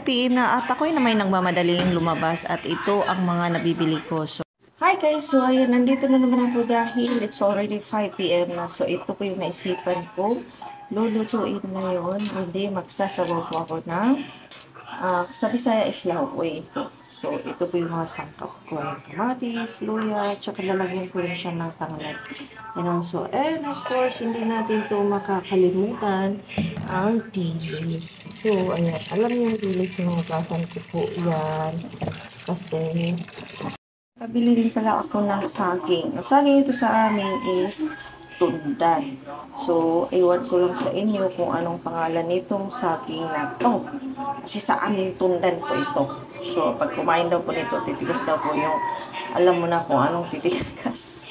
PM na at ako'y na may nagmamadaling lumabas at ito ang mga nabibili ko. So, hi guys! So ayan, nandito na naman ako dahil it's already 5 PM na. So ito po yung naisipan ko. Lulutuin ngayon. Hindi, magsasabaw po ako ng sa Bisaya is laukoy ito. So ito po yung mga sangkap ko. Kamatis, luya, tsaka lalagyan ko rin siya ng tanglad. And of course, hindi natin ito makakalimutan ang dilis. So, ayan. Alam niyo yung dilis, yung gasan ko po yan. Kasi, kabili rin pala ako ng saging. Ang saging ito sa amin is tundan. So, iwan ko lang sa inyo kung anong pangalan nitong saging na to. Kasi sa amin tundan po ito. So, pag kumain daw po nito, titigas daw po yung, alam mo na kung anong titigas.